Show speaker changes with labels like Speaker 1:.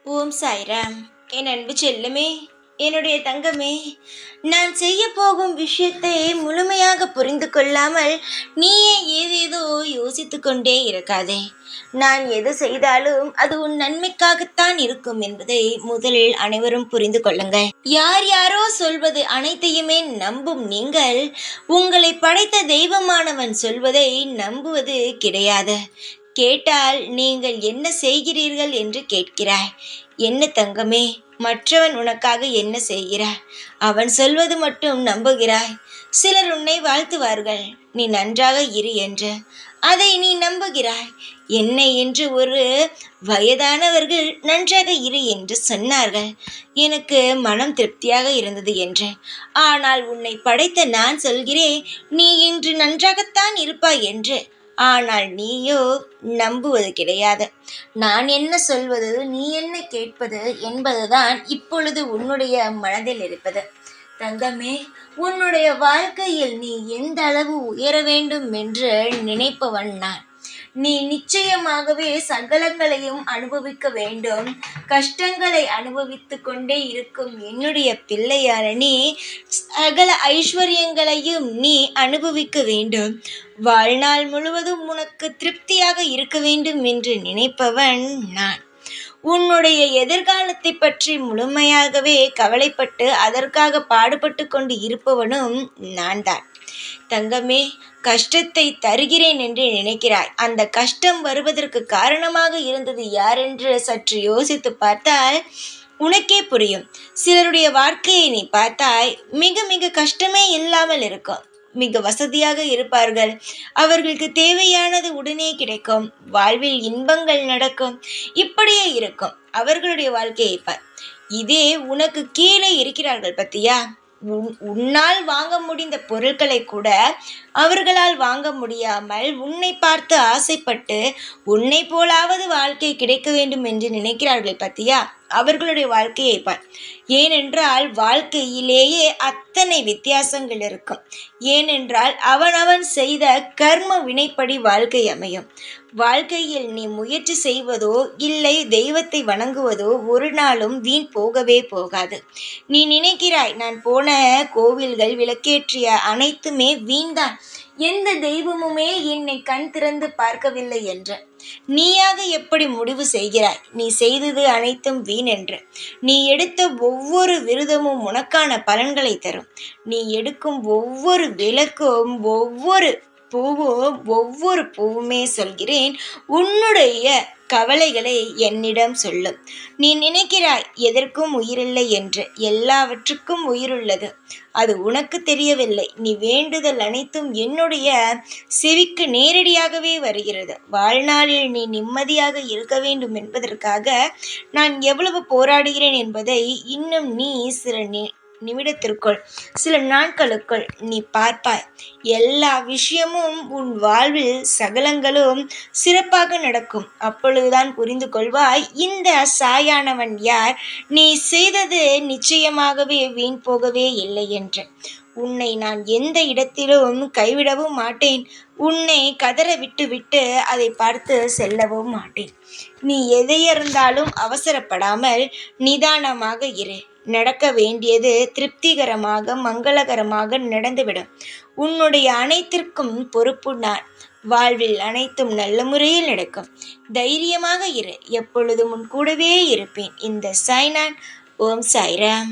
Speaker 1: ஓம் சாய்ராம். என் அன்பு செல்லமே, என்னுடைய தங்கமே, நான் செய்ய போகும் விஷயத்தை முழுமையாக புரிந்து கொள்ளாமல் நீயே ஏதேதோ யோசித்து கொண்டே இருக்காதே. நான் எது செய்தாலும் அது உன் நன்மைக்காகத்தான் இருக்கும் என்பதை முதலில் அனைவரும் புரிந்து கொள்ளுங்கள். யார் யாரோ சொல்வது அனைத்தையுமே நம்பும் நீங்கள் உங்களை படைத்த தெய்வமானவன் சொல்வதை நம்புவது கிடையாது. கேட்டால் நீங்கள் என்ன செய்கிறீர்கள் என்று கேட்கிறாய். என்ன தங்கமே, மற்றவன் உனக்காக என்ன செய்கிறாய்? அவன் சொல்வது மட்டும் நம்புகிறாய். சிலர் உன்னை வாழ்த்துவார்கள், நீ நன்றாக இரு என்று. அதை நீ நம்புகிறாய். என்னை என்று ஒரு வயதானவர்கள் நன்றாக இரு என்று சொன்னார்கள். எனக்கு மனம் திருப்தியாக இருந்தது என்று. ஆனால் உன்னை படைத்த நான் சொல்கிறேன், நீ இன்று நன்றாகத்தான் இருப்பாய் என்று. ஆனால் நீயோ நம்புவது கிடையாது. நான் என்ன சொல்வது, நீ என்ன கேட்பது என்பதுதான் இப்பொழுது உன்னுடைய மனதில் இருப்பது. தங்கமே, உன்னுடைய வாழ்க்கையில் நீ எந்த அளவு உயர வேண்டும் என்று நினைப்பவன் நான். நீ நிச்சயமாகவே சகலங்களையும் அனுபவிக்க வேண்டும். கஷ்டங்களை அனுபவித்து கொண்டே இருக்கும் என்னுடைய பிள்ளையான நீ சகல ஐஸ்வர்யங்களையும் நீ அனுபவிக்க வேண்டும். வாழ்நாள் முழுவதும் உனக்கு திருப்தியாக இருக்க வேண்டும் என்று நினைப்பவன் நான். உன்னுடைய எதிர்காலத்தை பற்றி முழுமையாகவே கவலைப்பட்டு அதற்காக பாடுபட்டு கொண்டு இருப்பவனும் நான் தான். தங்கமே, கஷ்டத்தை தருகிறேன் என்று நினைக்கிறாய். அந்த கஷ்டம் வருவதற்கு காரணமாக இருந்தது யாரென்று சற்று யோசித்து பார்த்தால் உனக்கே புரியும். சிலருடைய வாழ்க்கையை நீ பார்த்தாய், மிக மிக கஷ்டமே இல்லாமல் இருக்கும். மிக வசதியாக இருப்பார்கள். அவர்களுக்கு தேவையானது உடனே கிடைக்கும். வாழ்வில் இன்பங்கள் நடக்கும். இப்படியே இருக்கும் அவர்களுடைய வாழ்க்கையை பார். இதே உனக்கு கீழே இருக்கிறார்கள் பத்தியா, உன்னால் வாங்க முடிந்த பொருட்களை கூட அவர்களால் வாங்க முடியாமல் உன்னை பார்த்து ஆசைப்பட்டு உன்னை போலாவது வாழ்க்கை கிடைக்க வேண்டும் என்று நினைக்கிறார்கள் பத்தியா, அவர்களுடைய வாழ்க்கையை பார். ஏனென்றால் வாழ்க்கையிலேயே அத்தனை வித்தியாசங்கள் இருக்கும். ஏனென்றால் அவனவன் செய்த கர்ம வினைப்படி வாழ்க்கை அமையும். வாழ்க்கையில் நீ முயற்சி செய்வதோ இல்லை தெய்வத்தை வணங்குவதோ ஒரு நாளும் வீண் போகவே போகாது. நீ நினைக்கிறாய், நான் போன கோவில்கள் விளக்கேற்றிய அனைத்துமே வீண்தான், எந்த தெய்வமுமே என்னை கண் திறந்து பார்க்கவில்லை என்று. நீயாக எப்படி முடிவு செய்கிறாய்? நீ செய்தது அனைத்தும் வீண் என்று. நீ எடுத்த ஒவ்வொரு விரதமும் உனக்கான பலன்களை தரும். நீ எடுக்கும் ஒவ்வொரு விளக்கும் ஒவ்வொரு பூவுமே சொல்கிறேன், உன்னுடைய கவலைகளை என்னிடம் சொல்லும். நீ நினைக்கிறாய் எதற்கும் உயிரில்லை என்று. எல்லாவற்றுக்கும் உயிருள்ளது, அது உனக்கு தெரியவில்லை. நீ வேண்டுதல் அனைத்தும் என்னுடைய செவிக்கு நேரடியாகவே வருகிறது. வாழ்நாளில் நீ நிம்மதியாக இருக்க வேண்டும் என்பதற்காக நான் எவ்வளவு போராடுகிறேன் என்பதை இன்னும் நீ சில நிமிடத்திற்குள், சில நாட்களுக்குள் நீ பார்ப்பாய். எல்லா விஷயமும் உன் வாழ்வில் சகலங்களும் சிறப்பாக நடக்கும். அப்பொழுதுதான் புரிந்து கொள்வாய், இந்த சாயானவன் யார், நீ செய்தது நிச்சயமாகவே வீண் போகவே இல்லை என்று. உன்னை நான் எந்த இடத்திலும் கைவிடவும் மாட்டேன். உன்னை கதற விட்டு அதை பார்த்து செல்லவும் மாட்டேன். நீ எதையிருந்தாலும் அவசரப்படாமல் நிதானமாக இரு. நடக்க வேண்டியது திருப்திகரமாக மங்களகரமாக நடந்துவிடும். உன்னுடைய அனைத்திற்கும் பொறுப்பு நான். வாழ்வில் அனைத்தும் நல்ல முறையில் நடக்கும். தைரியமாக இரு. எப்பொழுதும் உன் கூடவே இருப்பேன். இந்த சாய்நான். ஓம் சாய்ராம்.